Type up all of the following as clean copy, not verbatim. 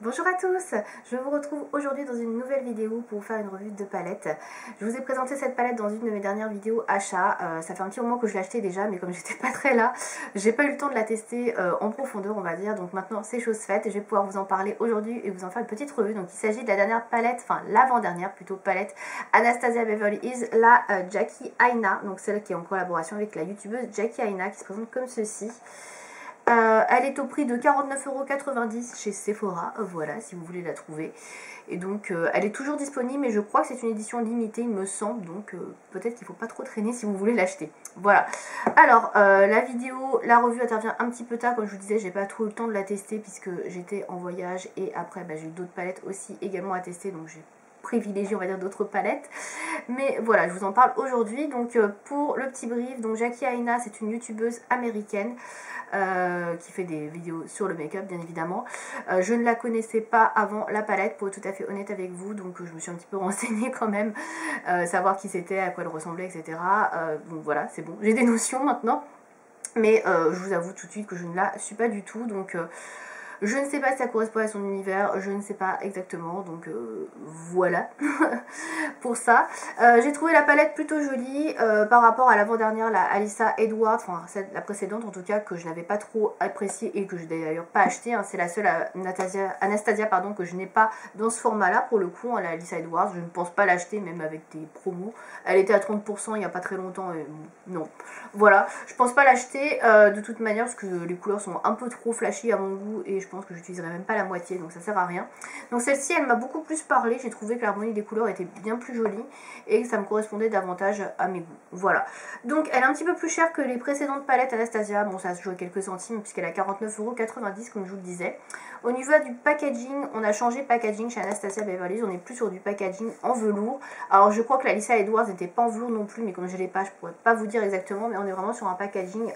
Bonjour à tous, je vous retrouve aujourd'hui dans une nouvelle vidéo pour vous faire une revue de palette. Je vous ai présenté cette palette dans une de mes dernières vidéos achat. Ça fait un petit moment que je l'ai achetée déjà, mais comme j'étais pas très là, j'ai pas eu le temps de la tester en profondeur, on va dire. Donc maintenant c'est chose faite, je vais pouvoir vous en parler aujourd'hui et vous en faire une petite revue. Donc il s'agit de la dernière palette, enfin l'avant-dernière plutôt palette Anastasia Beverly Hills, la Jackie Aina, donc celle qui est en collaboration avec la youtubeuse Jackie Aina, qui se présente comme ceci. Elle est au prix de 49,90 € chez Sephora, voilà, si vous voulez la trouver. Et donc, elle est toujours disponible, mais je crois que c'est une édition limitée, il me semble. Donc, peut-être qu'il ne faut pas trop traîner si vous voulez l'acheter. Voilà. Alors, la revue intervient un petit peu tard. Comme je vous disais, j'ai pas trop eu le temps de la tester puisque j'étais en voyage. Et après, j'ai eu d'autres palettes aussi également à tester. Donc, j'ai privilégié, on va dire, d'autres palettes. Mais voilà, je vous en parle aujourd'hui. Donc, pour le petit brief, donc Jackie Aina, c'est une youtubeuse américaine. Qui fait des vidéos sur le make-up bien évidemment. Je ne la connaissais pas avant la palette, pour être tout à fait honnête avec vous, donc je me suis un petit peu renseignée quand même, savoir qui c'était, à quoi elle ressemblait, etc. Donc voilà, c'est bon, j'ai des notions maintenant, mais je vous avoue tout de suite que je ne la suis pas du tout, donc je ne sais pas si ça correspond à son univers, je ne sais pas exactement, donc voilà pour ça. J'ai trouvé la palette plutôt jolie par rapport à l'avant-dernière, la Alyssa Edwards, enfin la précédente en tout cas, que je n'avais pas trop appréciée et que je n'ai d'ailleurs pas acheté. Hein. C'est la seule Anastasia pardon, que je n'ai pas dans ce format-là pour le coup, hein, la Alyssa Edwards. Je ne pense pas l'acheter même avec des promos. Elle était à 30% il n'y a pas très longtemps et non. Voilà, je pense pas l'acheter de toute manière parce que les couleurs sont un peu trop flashy à mon goût et je pense que j'utiliserai même pas la moitié, donc ça sert à rien. Donc celle-ci, elle m'a beaucoup plus parlé, j'ai trouvé que l'harmonie des couleurs était bien plus jolie et que ça me correspondait davantage à mes goûts. Voilà, donc elle est un petit peu plus chère que les précédentes palettes Anastasia, bon ça se joue à quelques centimes puisqu'elle est à 49,90 € comme je vous le disais. Au niveau du packaging, on a changé de packaging chez Anastasia Beverly Hills, on est plus sur du packaging en velours. Alors je crois que la Alyssa Edwards n'était pas en velours non plus, mais comme je l'ai pas, je pourrais pas vous dire exactement, mais on est vraiment sur un packaging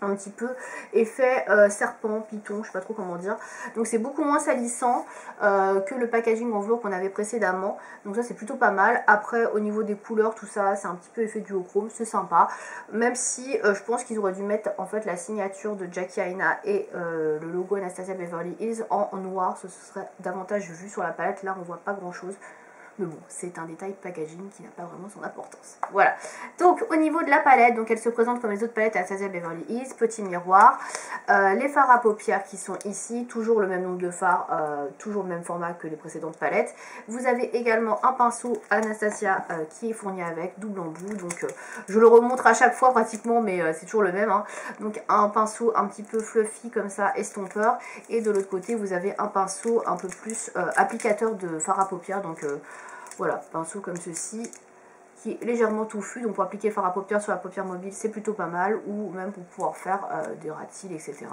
un petit peu effet serpent, python, je sais pas trop comment dire. Donc c'est beaucoup moins salissant que le packaging en velours qu'on avait précédemment. Donc ça c'est plutôt pas mal. Après au niveau des couleurs, tout ça, c'est un petit peu effet duochrome, c'est sympa. Même si je pense qu'ils auraient dû mettre en fait la signature de Jackie Aina et le logo Anastasia Beverly Hills en noir. Ce serait davantage vu sur la palette. Là on voit pas grand chose. Mais bon, c'est un détail packaging qui n'a pas vraiment son importance. Voilà. Donc, au niveau de la palette, donc elle se présente comme les autres palettes Anastasia Beverly Hills. Petit miroir. Les fards à paupières qui sont ici. Toujours le même nombre de fards. Toujours le même format que les précédentes palettes. Vous avez également un pinceau Anastasia qui est fourni avec, double embout. Donc, je le remontre à chaque fois pratiquement, mais c'est toujours le même. Hein. Donc, un pinceau un petit peu fluffy comme ça, estompeur. Et de l'autre côté, vous avez un pinceau un peu plus applicateur de fard à paupières. Donc, voilà, pinceau comme ceci, qui est légèrement touffu, donc pour appliquer le fard à paupières sur la paupière mobile, c'est plutôt pas mal, ou même pour pouvoir faire des ras de cils, etc.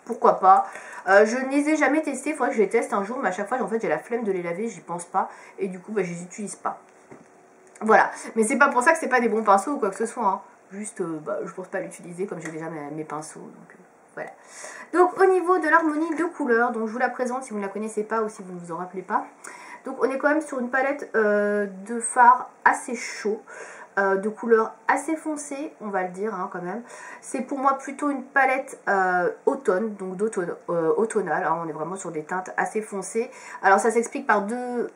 Pourquoi pas. Je ne les ai jamais testés, il faudrait que je les teste un jour, mais à chaque fois, en fait, j'ai la flemme de les laver, j'y pense pas, et du coup, je les utilise pas. Voilà, mais c'est pas pour ça que c'est pas des bons pinceaux ou quoi que ce soit, hein. Juste, je pense pas l'utiliser comme j'ai déjà mes pinceaux, donc voilà. Donc, au niveau de l'harmonie de couleurs, donc je vous la présente si vous ne la connaissez pas ou si vous ne vous en rappelez pas. Donc on est quand même sur une palette de fards assez chaud, de couleurs assez foncées, on va le dire hein, quand même. C'est pour moi plutôt une palette automne, donc automnale, hein, on est vraiment sur des teintes assez foncées. Alors ça s'explique par deux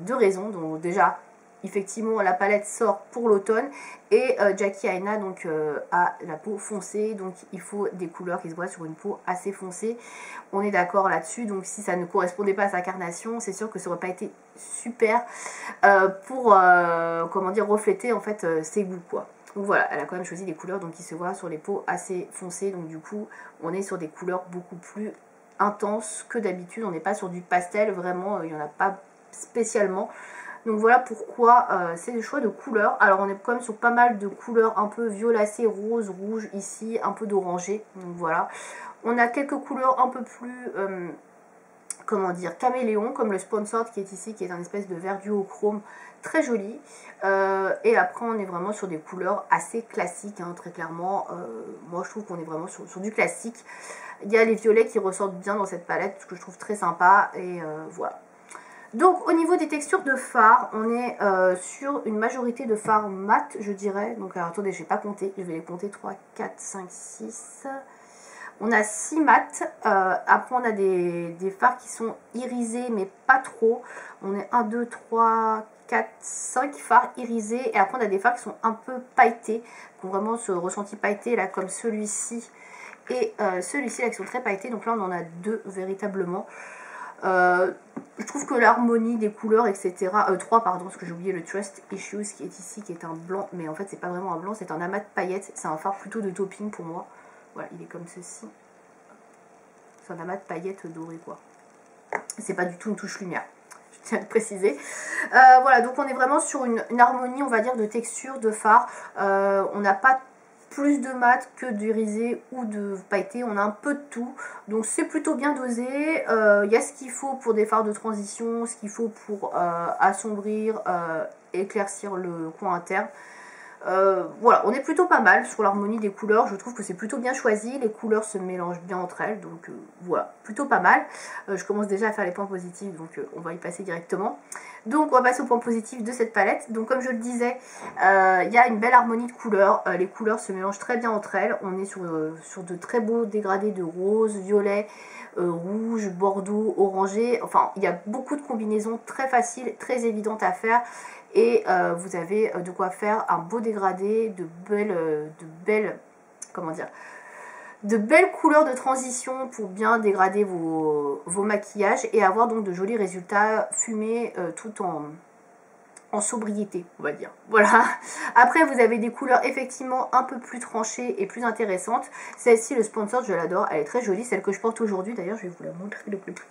raisons. Donc déjà, effectivement la palette sort pour l'automne et Jackie Aina donc a la peau foncée, donc il faut des couleurs qui se voient sur une peau assez foncée, on est d'accord là-dessus. Donc si ça ne correspondait pas à sa carnation, c'est sûr que ça aurait pas été super pour comment dire, refléter en fait ses goûts quoi. Donc voilà, elle a quand même choisi des couleurs donc qui se voient sur les peaux assez foncées, donc du coup on est sur des couleurs beaucoup plus intenses que d'habitude, on n'est pas sur du pastel, vraiment il n'y en a pas spécialement. Donc voilà pourquoi c'est le choix de couleurs. Alors on est quand même sur pas mal de couleurs un peu violacées, rose, rouge ici, un peu d'orangé. Donc voilà. On a quelques couleurs un peu plus, comment dire, caméléon, comme le Sponsor qui est ici, qui est un espèce de vert duochrome très joli. Et après on est vraiment sur des couleurs assez classiques, hein, très clairement. Moi je trouve qu'on est vraiment sur du classique. Il y a les violets qui ressortent bien dans cette palette, ce que je trouve très sympa. Et voilà. Donc au niveau des textures de fard, on est sur une majorité de fards mat, je dirais. Donc alors, attendez, je vais pas compter, je vais les compter 3, 4, 5, 6. On a 6 mats, après on a des fards qui sont irisés mais pas trop. On est 1, 2, 3, 4, 5 fards irisés et après on a des fards qui sont un peu pailletés, qui ont vraiment ce ressenti pailleté là comme celui-ci et celui-ci là qui sont très pailletés. Donc là on en a 2 véritablement. Je trouve que l'harmonie des couleurs etc. 3 pardon, parce que j'ai oublié le Trust Issues qui est ici, qui est un blanc, mais en fait c'est pas vraiment un blanc, c'est un amas de paillettes. C'est un fard plutôt de topping pour moi. Voilà, il est comme ceci. C'est un amas de paillettes dorées quoi. C'est pas du tout une touche lumière, je tiens à le préciser. Voilà, donc on est vraiment sur une harmonie, on va dire, de texture, de fard. On n'a pas plus de mat que d'irisé ou de pailleté, on a un peu de tout. Donc c'est plutôt bien dosé. Il y a ce qu'il faut pour des fards de transition, ce qu'il faut pour assombrir, éclaircir le coin interne. Voilà, on est plutôt pas mal sur l'harmonie des couleurs. Je trouve que c'est plutôt bien choisi, les couleurs se mélangent bien entre elles, donc voilà, plutôt pas mal. Je commence déjà à faire les points positifs, donc on va y passer directement. Donc on va passer au point positif de cette palette. Donc comme je le disais, il y a une belle harmonie de couleurs, les couleurs se mélangent très bien entre elles. On est sur de très beaux dégradés de rose, violet, rouge, bordeaux, orangé. Enfin, il y a beaucoup de combinaisons très faciles, très évidentes à faire. Et vous avez de quoi faire un beau dégradé, de belles couleurs de transition pour bien dégrader vos maquillages et avoir donc de jolis résultats fumés tout en sobriété, on va dire. Voilà. Après, vous avez des couleurs effectivement un peu plus tranchées et plus intéressantes. Celle-ci, le sponsor, je l'adore, elle est très jolie. Celle que je porte aujourd'hui, d'ailleurs, je vais vous la montrer de plus près.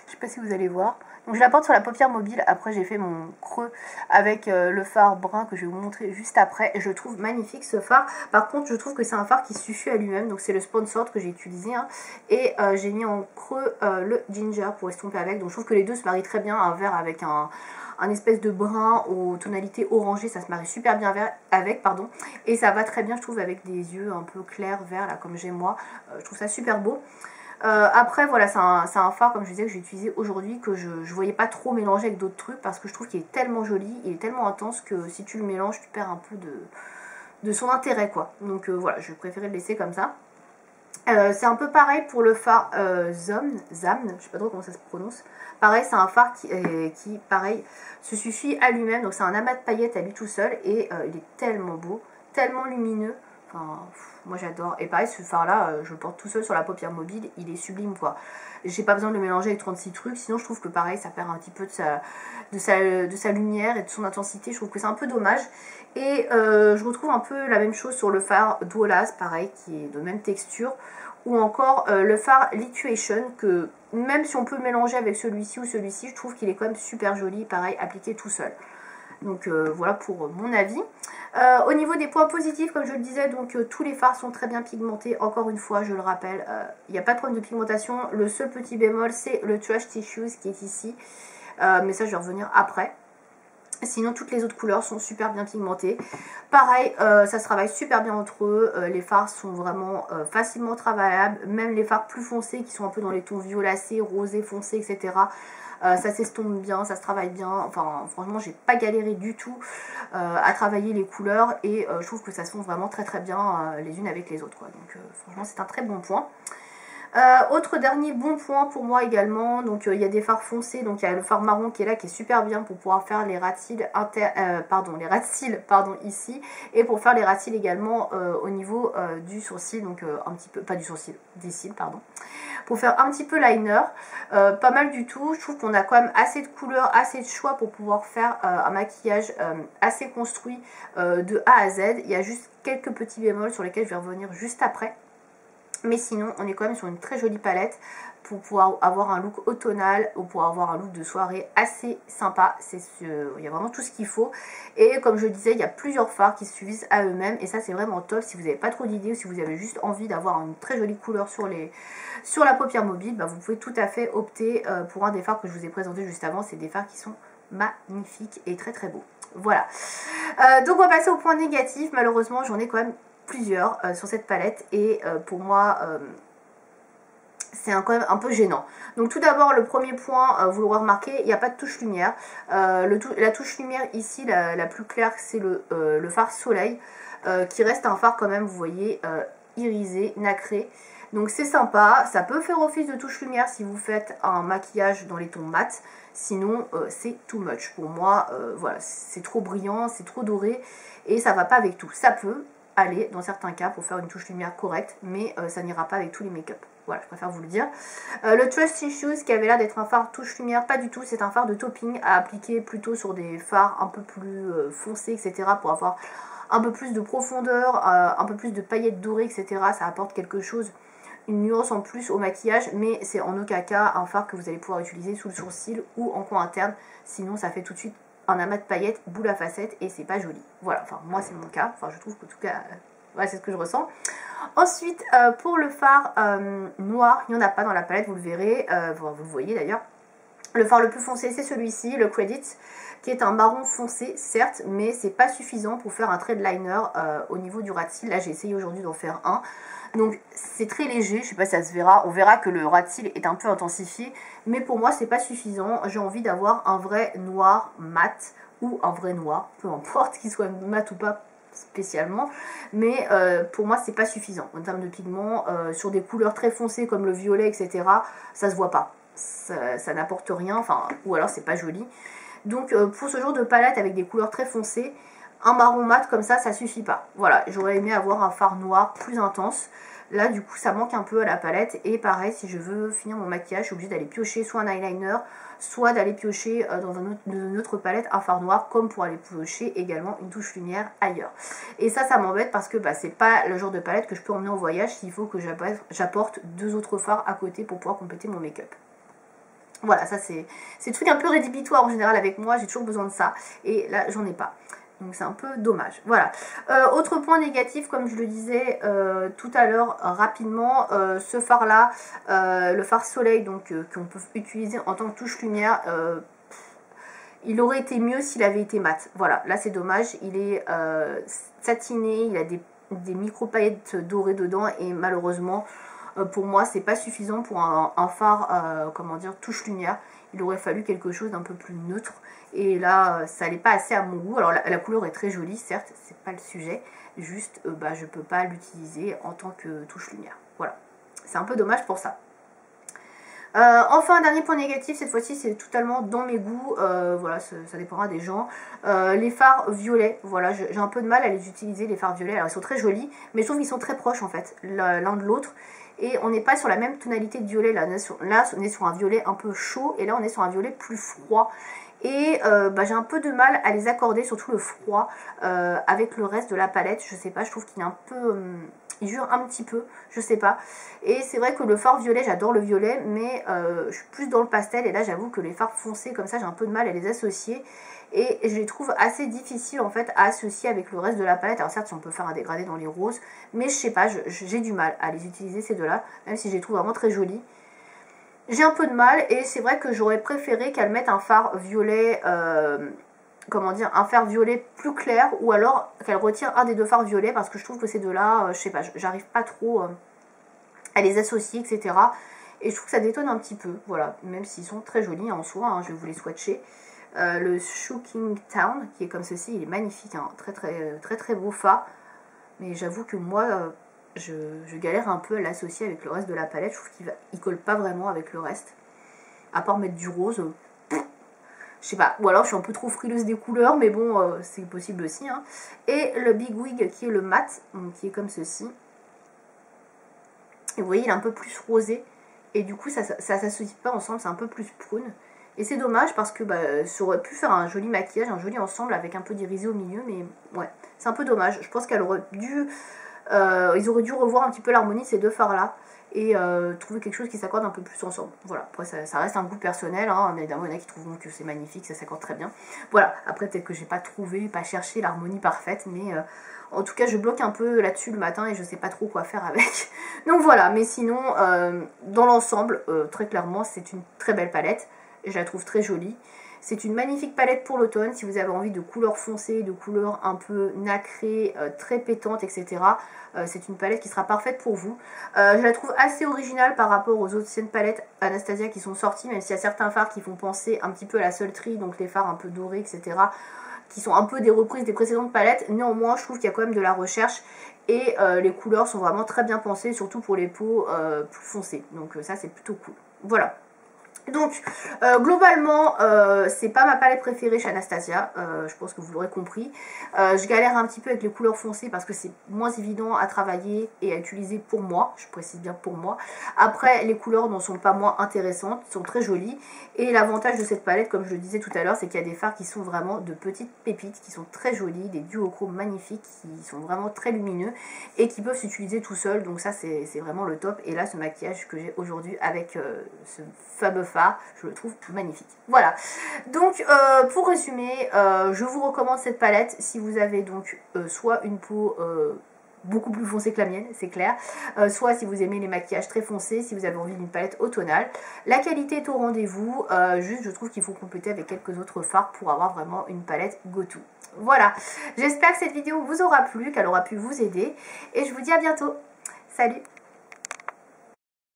Je sais pas si vous allez voir. Donc je la porte sur la paupière mobile. Après j'ai fait mon creux avec le fard brun que je vais vous montrer juste après. Et je trouve magnifique ce fard. Par contre je trouve que c'est un fard qui suffit à lui-même. Donc c'est le sponsor que j'ai utilisé. Hein. Et j'ai mis en creux le ginger pour estomper avec. Donc je trouve que les deux se marient très bien. Un vert avec un espèce de brun aux tonalités orangées. Ça se marie super bien avec. Et ça va très bien je trouve avec des yeux un peu clairs, verts là comme j'ai moi. Je trouve ça super beau. Après voilà c'est un fard comme je disais que j'ai utilisé aujourd'hui que je voyais pas trop mélanger avec d'autres trucs parce que je trouve qu'il est tellement joli, il est tellement intense que si tu le mélanges tu perds un peu de son intérêt quoi. Donc voilà, je préférais le laisser comme ça. C'est un peu pareil pour le fard Zamn, je sais pas trop comment ça se prononce. Pareil c'est un fard qui pareil se suffit à lui-même, donc c'est un amas de paillettes à lui tout seul et il est tellement beau, tellement lumineux. Enfin, moi j'adore. Et pareil, ce fard là, je le porte tout seul sur la paupière mobile, il est sublime quoi. J'ai pas besoin de le mélanger avec 36 trucs, sinon je trouve que pareil, ça perd un petit peu de sa lumière et de son intensité. Je trouve que c'est un peu dommage. Et je retrouve un peu la même chose sur le fard Dwolas, pareil, qui est de même texture. Ou encore le fard Lituation, que même si on peut mélanger avec celui-ci ou celui-ci, je trouve qu'il est quand même super joli, pareil, appliqué tout seul. Donc voilà pour mon avis. Au niveau des points positifs, comme je le disais, donc tous les fards sont très bien pigmentés. Encore une fois, je le rappelle, il n'y a pas de problème de pigmentation. Le seul petit bémol, c'est le Trust Issues qui est ici. Mais ça, je vais revenir après. Sinon, toutes les autres couleurs sont super bien pigmentées. Pareil, ça se travaille super bien entre eux. Les fards sont vraiment facilement travaillables. Même les fards plus foncés, qui sont un peu dans les tons violacés, rosés, foncés, etc., ça s'estompe bien, ça se travaille bien. Enfin, franchement, j'ai pas galéré du tout à travailler les couleurs. Et je trouve que ça se fond vraiment très très bien les unes avec les autres, quoi. Donc, franchement, c'est un très bon point. Autre dernier bon point pour moi également, donc il y a des fards foncés, donc il y a le fard marron qui est là, qui est super bien pour pouvoir faire les ras de cils, ici, et pour faire les ras de cils également au niveau du sourcil, donc un petit peu, pas du sourcil, des cils, pardon, pour faire un petit peu liner, pas mal du tout. Je trouve qu'on a quand même assez de couleurs, assez de choix pour pouvoir faire un maquillage assez construit de A à Z. Il y a juste quelques petits bémols sur lesquels je vais revenir juste après. Mais sinon, on est quand même sur une très jolie palette pour pouvoir avoir un look automnal ou pour avoir un look de soirée assez sympa. Il y a vraiment tout ce qu'il faut. Et comme je le disais, il y a plusieurs fards qui suffisent à eux-mêmes. Et ça, c'est vraiment top. Si vous n'avez pas trop d'idées ou si vous avez juste envie d'avoir une très jolie couleur sur la paupière mobile, bah, vous pouvez tout à fait opter pour un des fards que je vous ai présenté juste avant. C'est des fards qui sont magnifiques et très très beaux. Voilà. Donc on va passer au point négatif. Malheureusement, j'en ai quand même plusieurs sur cette palette et pour moi c'est quand même un peu gênant. Donc tout d'abord le premier point, vous l'aurez remarqué, il n'y a pas de touche lumière. La touche lumière ici, la plus claire, c'est le fard soleil qui reste un fard quand même, vous voyez, irisé, nacré. Donc c'est sympa, ça peut faire office de touche lumière si vous faites un maquillage dans les tons mat. Sinon c'est too much. Pour moi, voilà, c'est trop brillant, c'est trop doré et ça va pas avec tout. Ça peut aller dans certains cas pour faire une touche lumière correcte, mais ça n'ira pas avec tous les make-up. Voilà, je préfère vous le dire. Le Trust Issues qui avait l'air d'être un fard touche lumière, pas du tout. C'est un fard de topping à appliquer plutôt sur des fards un peu plus foncés, etc. pour avoir un peu plus de profondeur, un peu plus de paillettes dorées, etc. Ça apporte quelque chose, une nuance en plus au maquillage, mais c'est en aucun cas un fard que vous allez pouvoir utiliser sous le sourcil ou en coin interne. Sinon, ça fait tout de suite un amas de paillettes, boule à facettes et c'est pas joli. Voilà, enfin moi c'est mon cas, enfin je trouve qu'en tout cas, voilà, c'est ce que je ressens. Ensuite, pour le fard noir, il n'y en a pas dans la palette, vous le verrez, vous le voyez d'ailleurs. Le fard le plus foncé c'est celui-ci, le Credit, qui est un marron foncé certes, mais c'est pas suffisant pour faire un trait de liner au niveau du ras de cils. Là j'ai essayé aujourd'hui d'en faire un. Donc c'est très léger, je sais pas si ça se verra, on verra que le ras de cils est un peu intensifié, mais pour moi c'est pas suffisant, j'ai envie d'avoir un vrai noir mat, ou un vrai noir, peu importe qu'il soit mat ou pas spécialement, mais pour moi c'est pas suffisant en termes de pigments, sur des couleurs très foncées comme le violet etc, ça se voit pas, ça n'apporte rien, enfin, ou alors c'est pas joli. Donc pour ce genre de palette avec des couleurs très foncées, un marron mat comme ça suffit pas. Voilà, j'aurais aimé avoir un fard noir plus intense. Là du coup ça manque un peu à la palette. Et pareil, si je veux finir mon maquillage, je suis obligée d'aller piocher soit un eyeliner, soit d'aller piocher dans une autre palette un fard noir, comme pour aller piocher également une touche lumière ailleurs. Et ça m'embête parce que bah, c'est pas le genre de palette que je peux emmener en voyage s'il faut que j'apporte 2 autres fards à côté pour pouvoir compléter mon make-up. Voilà, ça c'est le truc un peu rédhibitoire en général avec moi, j'ai toujours besoin de ça. Et là j'en ai pas. Donc c'est un peu dommage. Voilà. Autre point négatif, comme je le disais tout à l'heure rapidement, ce fard là, le fard soleil, donc qu'on peut utiliser en tant que touche lumière, il aurait été mieux s'il avait été mat. Voilà, là c'est dommage, il est satiné, il a des micro paillettes dorées dedans et malheureusement pour moi c'est pas suffisant pour un fard, comment dire, touche lumière. Il aurait fallu quelque chose d'un peu plus neutre. Et là, ça n'allait pas assez à mon goût. Alors la couleur est très jolie, certes, c'est pas le sujet. Juste, bah, je peux pas l'utiliser en tant que touche lumière. Voilà, c'est un peu dommage pour ça. Enfin, un dernier point négatif, cette fois-ci, c'est totalement dans mes goûts. Voilà, ça dépendra des gens. Les fards violets, voilà, j'ai un peu de mal à les utiliser, les fards violets. Alors, ils sont très jolis, mais je trouve qu'ils sont très proches, en fait, l'un de l'autre. Et on n'est pas sur la même tonalité de violet. Là, on est sur un violet un peu chaud, et là, on est sur un violet plus froid. Et bah, j'ai un peu de mal à les accorder, surtout le froid, avec le reste de la palette. Je sais pas, je trouve qu'il est un peu... il jure un petit peu, je sais pas. Et c'est vrai que le fard violet, j'adore le violet, mais je suis plus dans le pastel. Et là, j'avoue que les fards foncés comme ça, j'ai un peu de mal à les associer. Et je les trouve assez difficiles en fait à associer avec le reste de la palette. Alors certes, si on peut faire un dégradé dans les roses, mais je sais pas, j'ai du mal à les utiliser ces deux-là, même si je les trouve vraiment très jolis. J'ai un peu de mal et c'est vrai que j'aurais préféré qu'elle mette un fard violet, comment dire, un fard violet plus clair ou alors qu'elle retire un des deux fards violets parce que je trouve que ces deux-là, je sais pas, j'arrive pas trop à les associer, etc. Et je trouve que ça détonne un petit peu, voilà, même s'ils sont très jolis en soi, hein, je vais vous les swatcher. Le Shooking Town qui est comme ceci, il est magnifique, hein, très beau fard, mais j'avoue que moi... Je galère un peu à l'associer avec le reste de la palette. Je trouve qu'il colle pas vraiment avec le reste. À part mettre du rose. Je sais pas. Ou alors je suis un peu trop frileuse des couleurs. Mais bon, c'est possible aussi. Hein. Et le Big Wig qui est le mat. Donc, qui est comme ceci. Et vous voyez, il est un peu plus rosé. Et du coup, ça s'associe pas ensemble. C'est un peu plus prune. Et c'est dommage parce que bah, ça aurait pu faire un joli maquillage. Un joli ensemble avec un peu d'irisé au milieu. Mais ouais, c'est un peu dommage. Je pense qu'elle aurait dû... ils auraient dû revoir un petit peu l'harmonie de ces deux fards là et trouver quelque chose qui s'accorde un peu plus ensemble. Voilà, après ça reste un goût personnel, hein. Évidemment il y en a qui trouvent que c'est magnifique, ça s'accorde très bien. Voilà, après peut-être que j'ai pas trouvé, pas cherché l'harmonie parfaite, mais en tout cas je bloque un peu là-dessus le matin et je sais pas trop quoi faire avec. Donc voilà, mais sinon dans l'ensemble, très clairement c'est une très belle palette, je la trouve très jolie. C'est une magnifique palette pour l'automne, si vous avez envie de couleurs foncées, de couleurs un peu nacrées, très pétantes, etc. C'est une palette qui sera parfaite pour vous. Je la trouve assez originale par rapport aux anciennes palettes Anastasia qui sont sorties, même s'il y a certains fards qui font penser un petit peu à la Sultry, donc les fards un peu dorés, etc., qui sont un peu des reprises des précédentes palettes. Néanmoins, je trouve qu'il y a quand même de la recherche Et les couleurs sont vraiment très bien pensées, surtout pour les peaux plus foncées. Donc ça c'est plutôt cool. Voilà. Donc globalement c'est pas ma palette préférée chez Anastasia, je pense que vous l'aurez compris. Je galère un petit peu avec les couleurs foncées parce que c'est moins évident à travailler et à utiliser pour moi, je précise bien pour moi. Après les couleurs n'en sont pas moins intéressantes, sont très jolies. Et l'avantage de cette palette, comme je le disais tout à l'heure, c'est qu'il y a des fards qui sont vraiment de petites pépites, qui sont très jolies, des duochromes magnifiques, qui sont vraiment très lumineux et qui peuvent s'utiliser tout seuls. Donc ça c'est vraiment le top. Et là ce maquillage que j'ai aujourd'hui avec ce fameux fard, je le trouve magnifique. Voilà, donc pour résumer, je vous recommande cette palette si vous avez donc soit une peau beaucoup plus foncée que la mienne, c'est clair, soit si vous aimez les maquillages très foncés, si vous avez envie d'une palette automnale. La qualité est au rendez-vous, juste je trouve qu'il faut compléter avec quelques autres fards pour avoir vraiment une palette go-to. Voilà, j'espère que cette vidéo vous aura plu, qu'elle aura pu vous aider, et je vous dis à bientôt. Salut!